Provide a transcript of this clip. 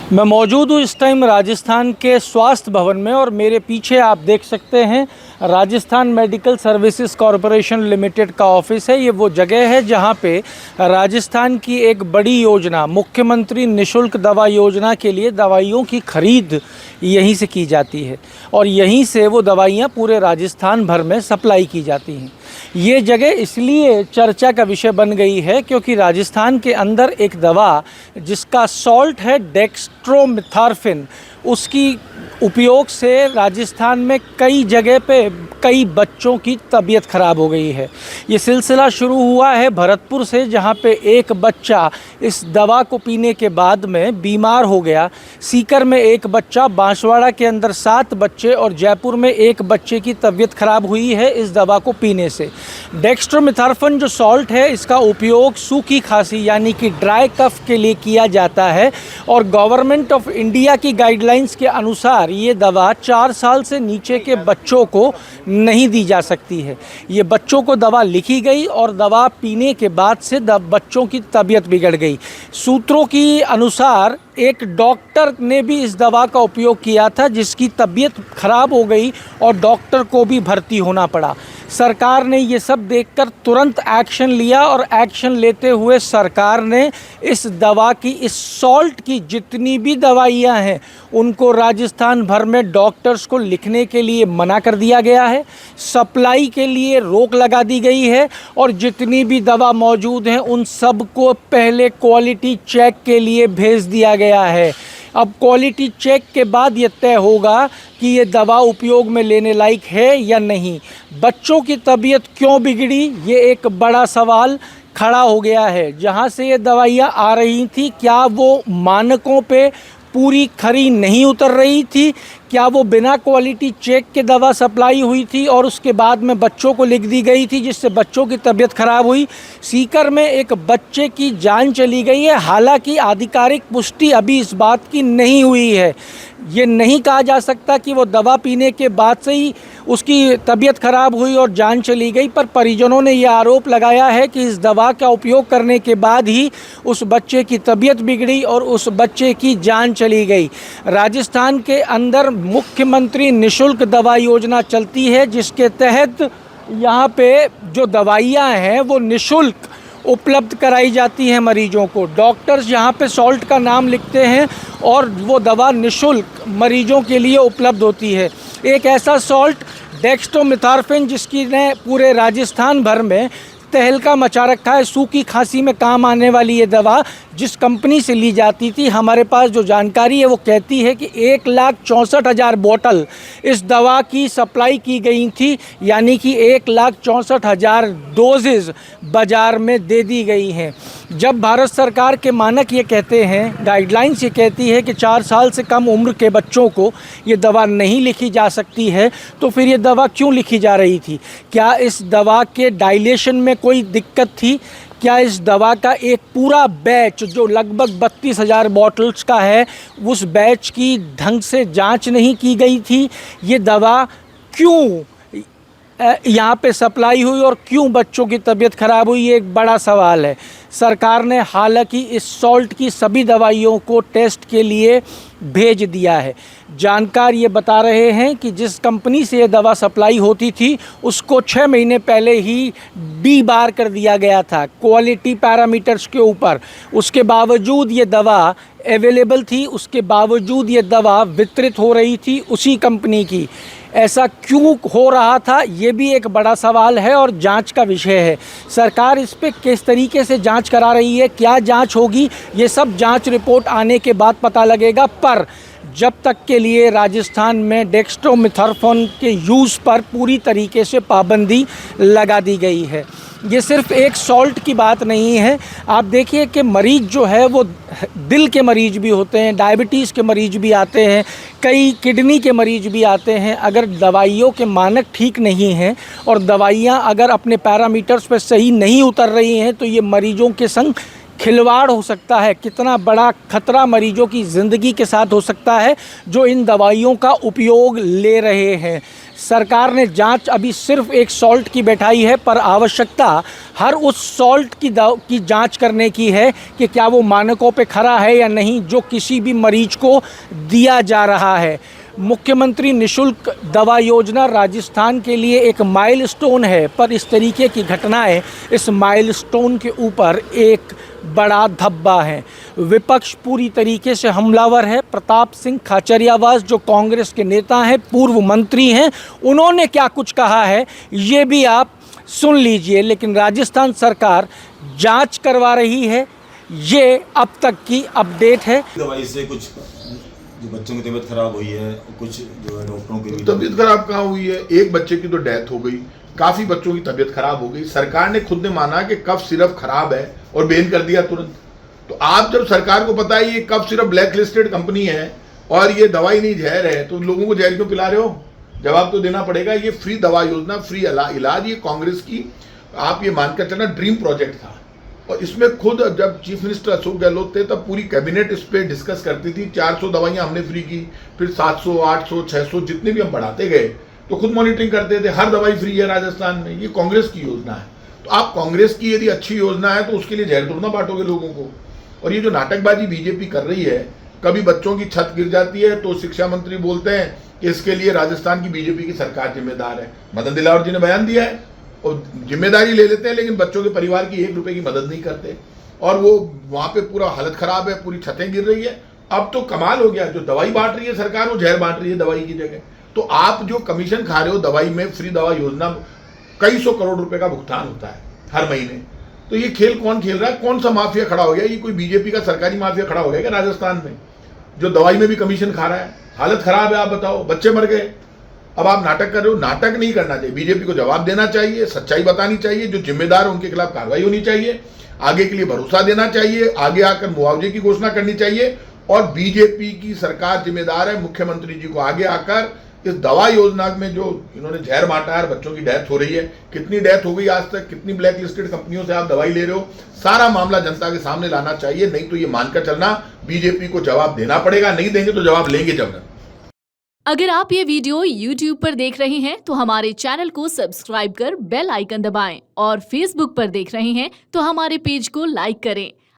मैं मौजूद हूँ इस टाइम राजस्थान के स्वास्थ्य भवन में और मेरे पीछे आप देख सकते हैं Rajasthan medical services corporation limited का ऑफिस है। ये वो जगह है जहाँ पे राजस्थान की एक बड़ी योजना मुख्यमंत्री निशुल्क दवा योजना के लिए दवाइयों की खरीद यहीं से की जाती है और यहीं से वो दवाइयाँ पूरे राजस्थान भर में सप्लाई की जाती हैं। ये जगह इसलिए चर्चा का विषय बन गई है क्योंकि राजस्थान के अंदर एक दवा जिसका सॉल्ट है डेक्स्ट्रोमेथॉर्फिन, उसकी उपयोग से राजस्थान में कई जगह पे कई बच्चों की तबीयत ख़राब हो गई है। ये सिलसिला शुरू हुआ है भरतपुर से, जहाँ पे एक बच्चा इस दवा को पीने के बाद में बीमार हो गया। सीकर में एक बच्चा, बांसवाड़ा के अंदर 7 बच्चे और जयपुर में एक बच्चे की तबीयत ख़राब हुई है इस दवा को पीने से। डेक्स्ट्रोमेथॉर्फिन जो सॉल्ट है, इसका उपयोग सूखी खांसी यानी कि ड्राई कफ के लिए किया जाता है और गवर्नमेंट ऑफ इंडिया की गाइडलाइंस के अनुसार ये दवा 4 साल से नीचे के बच्चों को नहीं दी जा सकती है। ये बच्चों को दवा लिखी गई और दवा पीने के बाद से बच्चों की तबीयत बिगड़ गई। सूत्रों की अनुसार एक डॉक्टर ने भी इस दवा का उपयोग किया था जिसकी तबीयत खराब हो गई और डॉक्टर को भी भर्ती होना पड़ा। सरकार ने ये सब देखकर तुरंत एक्शन लिया और एक्शन लेते हुए सरकार ने इस दवा की, इस सॉल्ट की जितनी भी दवाइयाँ हैं उनको राजस्थान भर में डॉक्टर्स को लिखने के लिए मना कर दिया गया है। सप्लाई के लिए रोक लगा दी गई है और जितनी भी दवा मौजूद हैं उन सब को पहले क्वालिटी चेक के लिए भेज दिया गया है। अब क्वालिटी चेक के बाद ये तय होगा कि ये दवा उपयोग में लेने लायक है या नहीं। बच्चों की तबीयत क्यों बिगड़ी, ये एक बड़ा सवाल खड़ा हो गया है। जहाँ से ये दवाइयाँ आ रही थी, क्या वो मानकों पे पूरी खरी नहीं उतर रही थी? क्या वो बिना क्वालिटी चेक के दवा सप्लाई हुई थी और उसके बाद में बच्चों को लिख दी गई थी जिससे बच्चों की तबीयत खराब हुई? सीकर में एक बच्चे की जान चली गई है। हालांकि आधिकारिक पुष्टि अभी इस बात की नहीं हुई है। ये नहीं कहा जा सकता कि वो दवा पीने के बाद से ही उसकी तबीयत खराब हुई और जान चली गई, पर परिजनों ने यह आरोप लगाया है कि इस दवा का उपयोग करने के बाद ही उस बच्चे की तबीयत बिगड़ी और उस बच्चे की जान चली गई। राजस्थान के अंदर मुख्यमंत्री निशुल्क दवा योजना चलती है जिसके तहत यहाँ पे जो दवाइयाँ हैं वो निशुल्क उपलब्ध कराई जाती हैं मरीजों को। डॉक्टर्स यहाँ पे सॉल्ट का नाम लिखते हैं और वो दवा निशुल्क मरीजों के लिए उपलब्ध होती है। एक ऐसा सॉल्ट डेक्स्ट्रोमेथॉर्फिन जिसकी ने पूरे राजस्थान भर में तहलका मचा रखा है। सूखी खांसी में काम आने वाली ये दवा जिस कंपनी से ली जाती थी, हमारे पास जो जानकारी है वो कहती है कि 1,64,000 बोतल इस दवा की सप्लाई की गई थी, यानी कि 1,64,000 डोजेज़ बाज़ार में दे दी गई हैं। जब भारत सरकार के मानक ये कहते हैं, गाइडलाइंस ये कहती है कि 4 साल से कम उम्र के बच्चों को ये दवा नहीं लिखी जा सकती है, तो फिर ये दवा क्यों लिखी जा रही थी? क्या इस दवा के डायलेशन में कोई दिक्कत थी? क्या इस दवा का एक पूरा बैच जो लगभग 32,000 बॉटल्स का है, उस बैच की ढंग से जांच नहीं की गई थी? ये दवा क्यों यहाँ पे सप्लाई हुई और क्यों बच्चों की तबीयत ख़राब हुई, ये एक बड़ा सवाल है। सरकार ने हालांकि इस सॉल्ट की सभी दवाइयों को टेस्ट के लिए भेज दिया है। जानकार ये बता रहे हैं कि जिस कंपनी से ये दवा सप्लाई होती थी उसको 6 महीने पहले ही डीबार कर दिया गया था क्वालिटी पैरामीटर्स के ऊपर। उसके बावजूद ये दवा अवेलेबल थी, उसके बावजूद ये दवा वितरित हो रही थी उसी कंपनी की। ऐसा क्यों हो रहा था, ये भी एक बड़ा सवाल है और जांच का विषय है। सरकार इस पे किस तरीके से जांच करा रही है, क्या जांच होगी, ये सब जांच रिपोर्ट आने के बाद पता लगेगा। पर जब तक के लिए राजस्थान में डेक्स्ट्रोमेथॉर्फिन के यूज़ पर पूरी तरीके से पाबंदी लगा दी गई है। ये सिर्फ एक सॉल्ट की बात नहीं है। आप देखिए कि मरीज़ जो है वो दिल के मरीज़ भी होते हैं, डायबिटीज़ के मरीज़ भी आते हैं, कई किडनी के मरीज़ भी आते हैं। अगर दवाइयों के मानक ठीक नहीं हैं और दवाइयाँ अगर अपने पैरामीटर्स पर सही नहीं उतर रही हैं तो ये मरीजों के संग खिलवाड़ हो सकता है। कितना बड़ा खतरा मरीजों की ज़िंदगी के साथ हो सकता है जो इन दवाइयों का उपयोग ले रहे हैं। सरकार ने जांच अभी सिर्फ एक सॉल्ट की बैठाई है, पर आवश्यकता हर उस सॉल्ट की जांच करने की है कि क्या वो मानकों पे खरा है या नहीं, जो किसी भी मरीज को दिया जा रहा है। मुख्यमंत्री निशुल्क दवा योजना राजस्थान के लिए एक माइलस्टोन है, पर इस तरीके की घटनाएं इस माइलस्टोन के ऊपर एक बड़ा धब्बा है। विपक्ष पूरी तरीके से हमलावर है। प्रताप सिंह खाचरियावास जो कांग्रेस के नेता हैं, पूर्व मंत्री हैं, उन्होंने क्या कुछ कहा है ये भी आप सुन लीजिए। लेकिन राजस्थान सरकार जांच करवा रही है, ये अब तक की अपडेट है। दवाई से कुछ जो बच्चों की तबीयत खराब हुई है, कुछ जो है डॉक्टरों की तबीयत खराब कहाँ हुई है? एक बच्चे की तो डेथ हो गई, काफी बच्चों की तबीयत खराब हो गई। सरकार ने खुद ने माना कि कफ सिरप खराब है और बैन कर दिया तुरंत। तो आप जब सरकार को पता है ये cough syrup black listed company है और ये दवाई नहीं जहर है, तो लोगों को जहर क्यों पिला रहे हो? जवाब तो देना पड़ेगा। ये फ्री दवा योजना, फ्री इलाज, ये कांग्रेस की आप ये मानकर चलना ड्रीम प्रोजेक्ट था। और इसमें खुद जब चीफ मिनिस्टर अशोक गहलोत थे तब पूरी कैबिनेट इस पे डिस्कस करती थी। 400 दवाइयां हमने फ्री की, फिर 700, 800, 600 जितने भी हम बढ़ाते गए, तो खुद मॉनिटरिंग करते थे। हर दवाई फ्री है राजस्थान में। ये कांग्रेस की योजना है। तो आप कांग्रेस की यदि अच्छी योजना है तो उसके लिए जहर थोड़ा ना बांटोगे लोगों को। और ये जो नाटकबाजी बीजेपी कर रही है, कभी बच्चों की छत गिर जाती है तो शिक्षा मंत्री बोलते हैं कि इसके लिए राजस्थान की बीजेपी की सरकार जिम्मेदार है। मदन दिलावर जी ने बयान दिया है और जिम्मेदारी ले लेते हैं, लेकिन बच्चों के परिवार की 1 रुपए की मदद नहीं करते। और वो वहां पे पूरा हालत खराब है, पूरी छतें गिर रही है। अब तो कमाल हो गया, जो दवाई बांट रही है सरकार वो जहर बांट रही है दवाई की जगह। तो आप जो कमीशन खा रहे हो दवाई में, फ्री दवा योजना, कई सौ करोड़ रुपए का भुगतान होता है हर महीने। तो ये खेल कौन खेल रहा है? कौन सा माफिया खड़ा हो गया? ये कोई बीजेपी का सरकारी माफिया खड़ा हो गया क्या राजस्थान में, जो दवाई में भी कमीशन खा रहा है? हालत खराब है। आप बताओ, बच्चे मर गए, अब आप नाटक कर रहे हो। नाटक नहीं करना चाहिए। बीजेपी को जवाब देना चाहिए, सच्चाई बतानी चाहिए, जो जिम्मेदार है उनके खिलाफ कार्रवाई होनी चाहिए, आगे के लिए भरोसा देना चाहिए, आगे आकर मुआवजे की घोषणा करनी चाहिए। और बीजेपी की सरकार जिम्मेदार है, मुख्यमंत्री जी को आगे आकर इस दवा योजना में जो इन्होंने जहर बांटा है, बच्चों की डेथ हो रही है, कितनी डेथ हो गई आज तक, कितनी ब्लैक लिस्टेड कंपनियों से आप दवाई ले रहे हो, सारा मामला जनता के सामने लाना चाहिए। नहीं तो ये मानकर चलना बीजेपी को जवाब देना पड़ेगा। नहीं देंगे तो जवाब लेंगे जब। अगर आप ये वीडियो YouTube पर देख रहे हैं तो हमारे चैनल को सब्सक्राइब कर बेल आइकन दबाएं और Facebook पर देख रहे हैं तो हमारे पेज को लाइक करें।